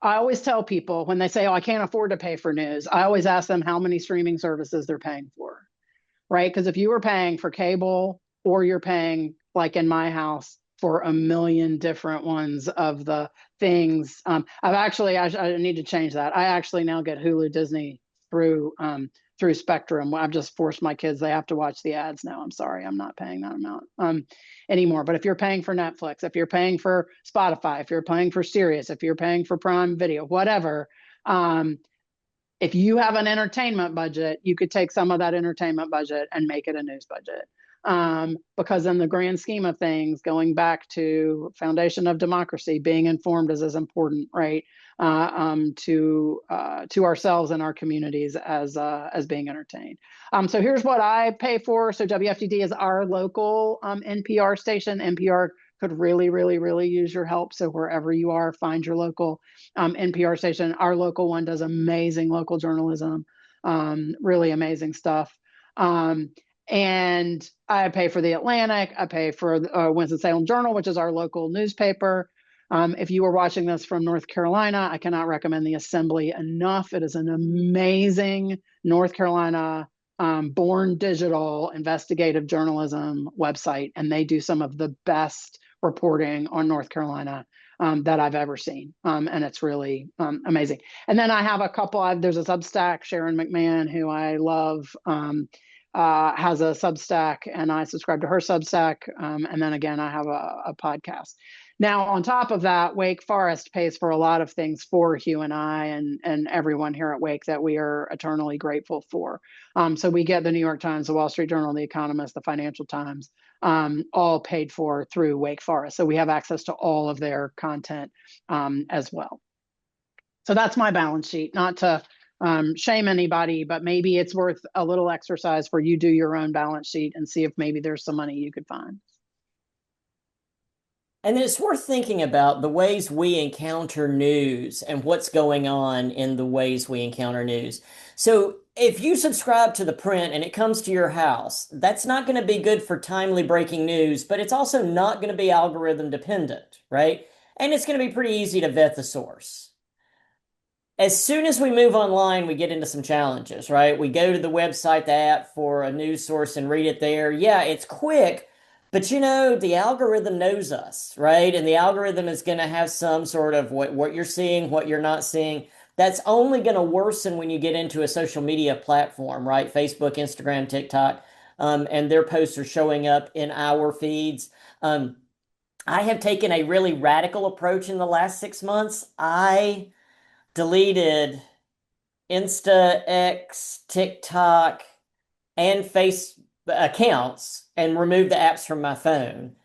Speaker 2: I always tell people when they say, oh, I can't afford to pay for news, I always ask them how many streaming services they're paying for, right? Because if you were paying for cable or you're paying, like in my house, for a million different ones of the things. I need to change that. I actually now get Hulu Disney through Spectrum. I've just forced my kids, they have to watch the ads now. I'm sorry, I'm not paying that amount anymore. But if you're paying for Netflix, if you're paying for Spotify, if you're paying for Sirius, if you're paying for Prime Video, whatever, if you have an entertainment budget, you could take some of that entertainment budget and make it a news budget. Because in the grand scheme of things, going back to foundation of democracy, being informed is as important, right, to ourselves and our communities as being entertained. So here's what I pay for. So WFDD is our local NPR station. NPR could really, really, really use your help. So wherever you are, find your local NPR station. Our local one does amazing local journalism, really amazing stuff. And I pay for the Atlantic. I pay for the Winston-Salem Journal, which is our local newspaper. If you were watching this from North Carolina, I cannot recommend the Assembly enough. It is an amazing North Carolina born digital investigative journalism website, and they do some of the best reporting on North Carolina that I've ever seen. And it's really amazing. And then I have a couple, there's a Substack, Sharon McMahon, who I love, has a Substack, and I subscribe to her Substack. And then again, I have a podcast. Now, on top of that, Wake Forest pays for a lot of things for Hugh and I and everyone here at Wake that we are eternally grateful for. So we get the New York Times, the Wall Street Journal, the Economist, the Financial Times, all paid for through Wake Forest. So we have access to all of their content as well. So that's my balance sheet, not to shame anybody, but maybe it's worth a little exercise for you do your own balance sheet and see if maybe there's some money you could find.
Speaker 3: And it's worth thinking about the ways we encounter news and what's going on in the ways we encounter news. So if you subscribe to the print and it comes to your house, that's not going to be good for timely breaking news, but it's also not going to be algorithm dependent, right? And it's going to be pretty easy to vet the source. As soon as we move online, we get into some challenges, right? We go to the website, the app for a news source and read it there. Yeah, it's quick. But you know, the algorithm knows us, right? And the algorithm is going to have some sort of what you're seeing, what you're not seeing. That's only going to worsen when you get into a social media platform, right? Facebook, Instagram, TikTok, and their posts are showing up in our feeds. I have taken a really radical approach in the last 6 months. I deleted Insta, X, TikTok, and Face accounts and removed the apps from my phone.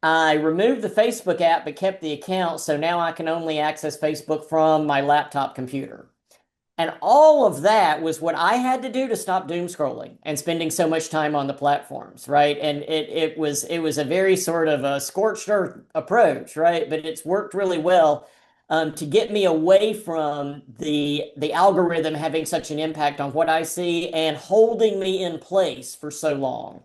Speaker 3: I removed the Facebook app but kept the account, so now I can only access Facebook from my laptop computer. And all of that was what I had to do to stop doom scrolling and spending so much time on the platforms, right? And it was a very sort of a scorched earth approach, right? But it's worked really well to get me away from the algorithm having such an impact on what I see and holding me in place for so long.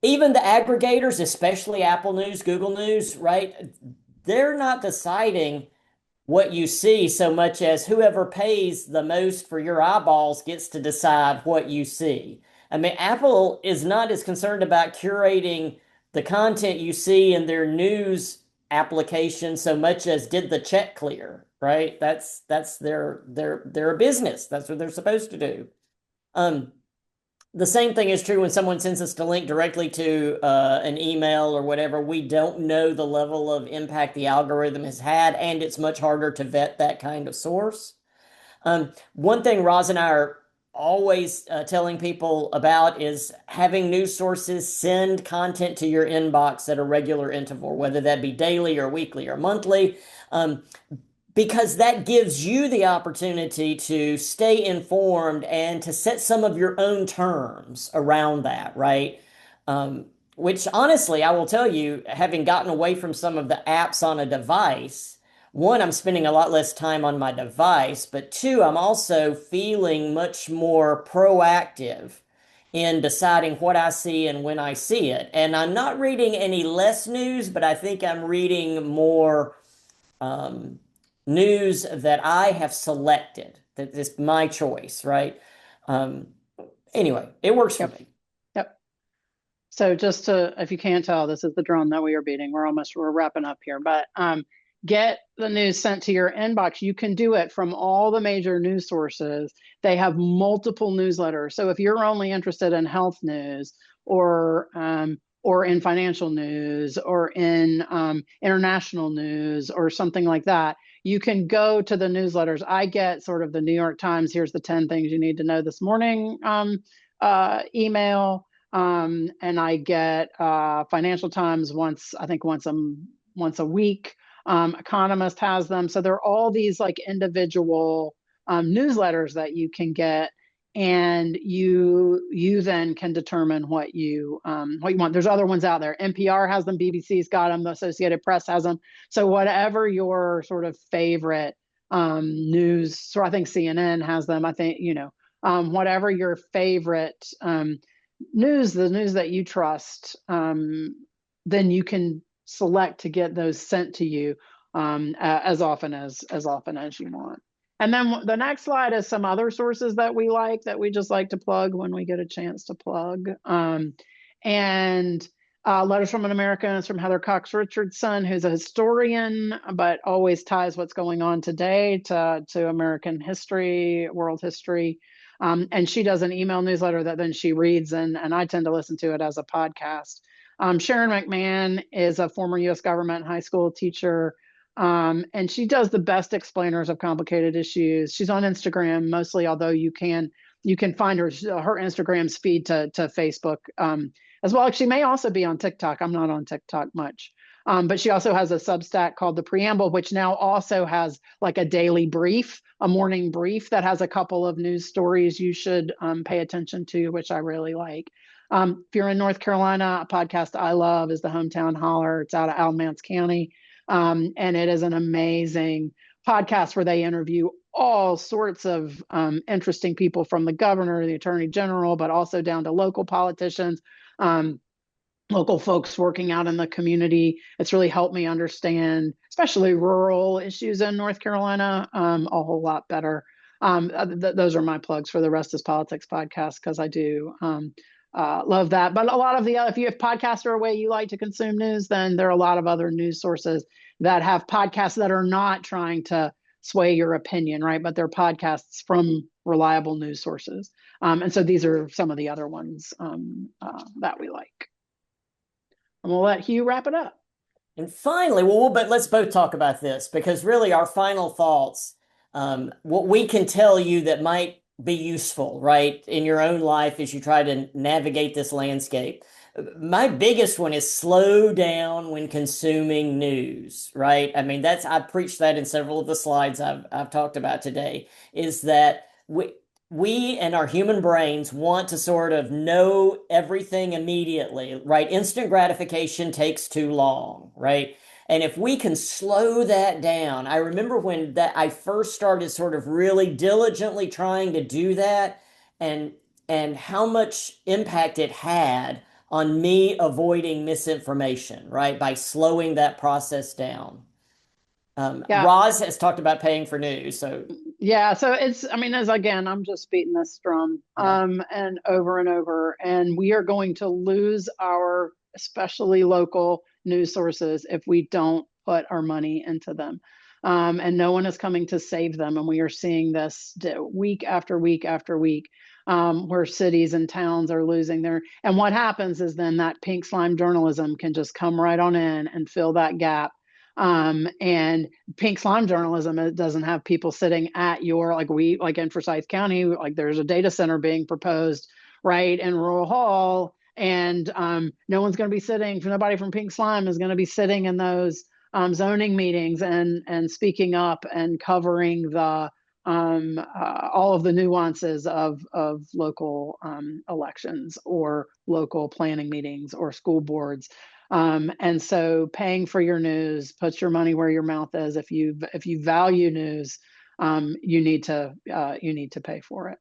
Speaker 3: Even the aggregators, especially Apple News, Google News, right? They're not deciding what you see so much as whoever pays the most for your eyeballs gets to decide what you see. I mean, Apple is not as concerned about curating the content you see in their news application so much as did the check clear, right? That's their business. That's what they're supposed to do. The same thing is true when someone sends us a link directly to an email or whatever. We don't know the level of impact the algorithm has had, and it's much harder to vet that kind of source. One thing Roz and I are always telling people about is having news sources send content to your inbox at a regular interval, whether that be daily or weekly or monthly. Because that gives you the opportunity to stay informed and to set some of your own terms around that, right? Which honestly, I will tell you, having gotten away from some of the apps on a device, one, I'm spending a lot less time on my device, but two, I'm also feeling much more proactive in deciding what I see and when I see it. And I'm not reading any less news, but I think I'm reading more news that I have selected. That is my choice, right? Anyway, it works for me.
Speaker 2: Yep. So just to, if you can't tell, this is the drum that we are beating. We're wrapping up here, but get the news sent to your inbox. You can do it from all the major news sources. They have multiple newsletters. So if you're only interested in health news or in financial news or in international news or something like that, you can go to the newsletters. I get sort of the New York Times, here's the 10 things you need to know this morning email. And I get Financial Times once a week. Economist has them. So there are all these like individual newsletters that you can get, and you then can determine what you want. There's other ones out there. NPR has them, BBC's got them, the Associated Press has them. So whatever your sort of favorite news, so I think CNN has them. I think whatever your favorite the news that you trust, then you can select to get those sent to you as often as you want. And then the next slide is some other sources that we like, that we just like to plug when we get a chance to plug. And Letters from an American is from Heather Cox Richardson, who's a historian, but always ties what's going on today to American history, world history. And she does an email newsletter that then she reads, and I tend to listen to it as a podcast. Sharon McMahon is a former U.S. government high school teacher, and she does the best explainers of complicated issues. She's on Instagram mostly, although you can find her Instagram's feed to Facebook as well. She may also be on TikTok. I'm not on TikTok much. But she also has a Substack called The Preamble, which now also has like a daily brief, a morning brief that has a couple of news stories you should pay attention to, which I really like. If you're in North Carolina, a podcast I love is the Hometown Holler. It's out of Alamance County. And it is an amazing podcast where they interview all sorts of interesting people, from the governor, the attorney general, but also down to local politicians, local folks working out in the community. It's really helped me understand, especially rural issues in North Carolina, a whole lot better. Those are my plugs for the Rest is Politics podcast, because I do love that. But a lot of if you have podcasts or a way you like to consume news, then there are a lot of other news sources that have podcasts that are not trying to sway your opinion, right? But they're podcasts from reliable news sources. And so these are some of the other ones that we like. And we'll let Hugh wrap it up.
Speaker 3: And finally, but let's both talk about this, because really our final thoughts, what we can tell you that might be useful, right, in your own life as you try to navigate this landscape. My biggest one is slow down when consuming news, right? I mean, I preached that in several of the slides I've talked about today, is that we and our human brains want to sort of know everything immediately, right? Instant gratification takes too long, right? And if we can slow that down, I remember when I first started sort of really diligently trying to do that, and how much impact it had on me avoiding misinformation, right? By slowing that process down.
Speaker 2: Yeah.
Speaker 3: Roz has talked about paying for news, so
Speaker 2: yeah, so I'm just beating this drum and over, and we are going to lose our especially local news sources if we don't put our money into them. And no one is coming to save them. And we are seeing this week after week after week, where cities and towns are losing and what happens is then that pink slime journalism can just come right on in and fill that gap. And pink slime journalism, it doesn't have people sitting at like in Forsyth County, like there's a data center being proposed right in Rural Hall, and no one's going to be nobody from Pink Slime is going to be sitting in those zoning meetings and speaking up and covering the all of the nuances of local elections or local planning meetings or school boards. And so paying for your news, put your money where your mouth is. If you value news, you need to pay for it.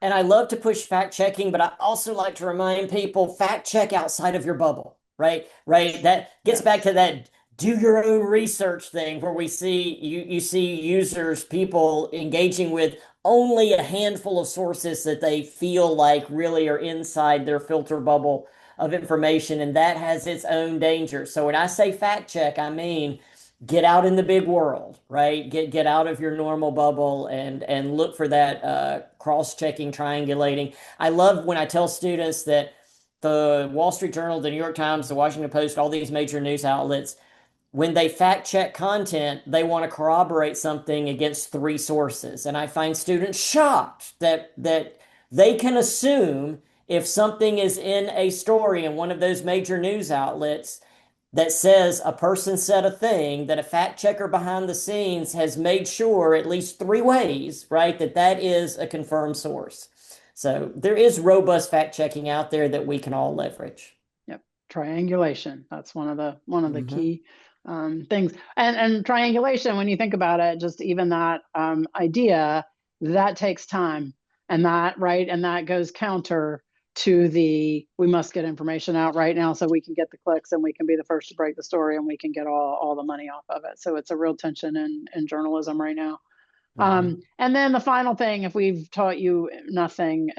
Speaker 3: And I love to push fact checking, but I also like to remind people, fact check outside of your bubble, right? Right. That gets back to that do your own research thing, where you see users, people engaging with only a handful of sources that they feel like really are inside their filter bubble of information, and that has its own danger. So when I say fact check, I mean get out in the big world, right? Get out of your normal bubble and look for that cross-checking, triangulating. I love when I tell students that the Wall Street Journal, the New York Times, the Washington Post, all these major news outlets, when they fact check content, they want to corroborate something against 3 sources. And I find students shocked that they can assume if something is in a story in one of those major news outlets that says a person said a thing, that a fact checker behind the scenes has made sure at least 3 ways, right, that is a confirmed source. So there is robust fact checking out there that we can all leverage.
Speaker 2: Yep, triangulation. That's one of the key things. And triangulation, when you think about it, just even that idea, that takes time. And that, right, and that goes counter to the we must get information out right now so we can get the clicks and we can be the first to break the story and we can get all the money off of it. So it's a real tension in journalism right now. And then the final thing, if we've taught you nothing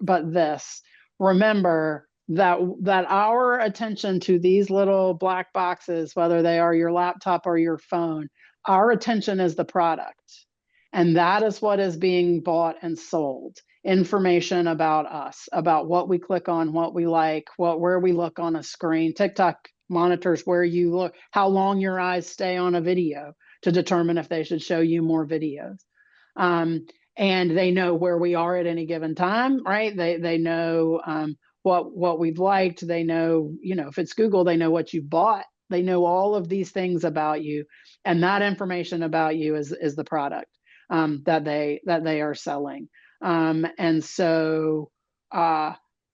Speaker 2: but this, remember that our attention to these little black boxes, whether they are your laptop or your phone, our attention is the product. And that is what is being bought and sold. Information about us, about what we click on, what we like, where we look on a screen. TikTok monitors where you look, how long your eyes stay on a video to determine if they should show you more videos. And they know where we are at any given time, right? They know what we've liked. They know, if it's Google, they know what you bought. They know all of these things about you, and that information about you is the product that they are selling. And so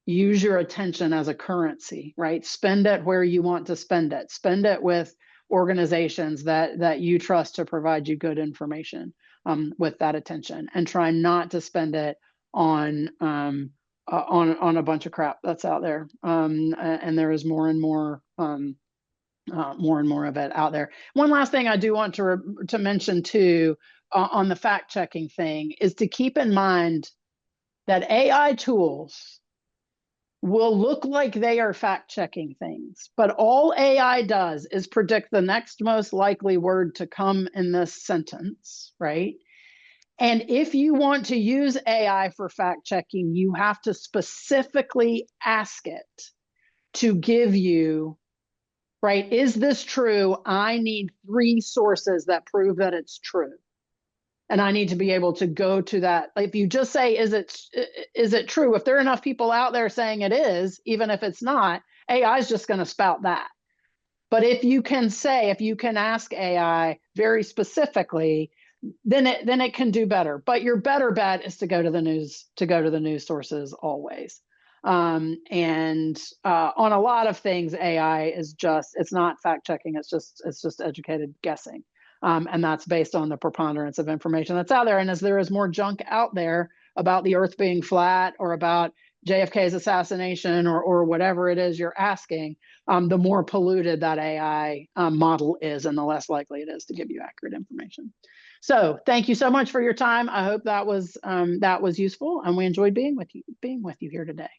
Speaker 2: use your attention as a currency, right? Spend it where you want to spend it. Spend it with organizations that you trust to provide you good information with that attention, and try not to spend it on a bunch of crap that's out there. And there is more and more of it out there. One last thing I do want to mention too, on the fact checking thing, is to keep in mind that AI tools will look like they are fact checking things, but all AI does is predict the next most likely word to come in this sentence, right? And if you want to use AI for fact checking, you have to specifically ask it to give you, right, is this true? I need 3 sources that prove that it's true. And I need to be able to go to that. If you just say, is it true? If there are enough people out there saying it is, even if it's not, AI is just going to spout that. But if you can ask AI very specifically, then it can do better. But your better bet is to go to the news sources always. And on a lot of things, AI is it's not fact checking. It's just educated guessing. And that's based on the preponderance of information that's out there. And as there is more junk out there about the earth being flat or about JFK's assassination or whatever it is you're asking, the more polluted that AI model is, and the less likely it is to give you accurate information. So thank you so much for your time. I hope that was useful, and we enjoyed being with you here today.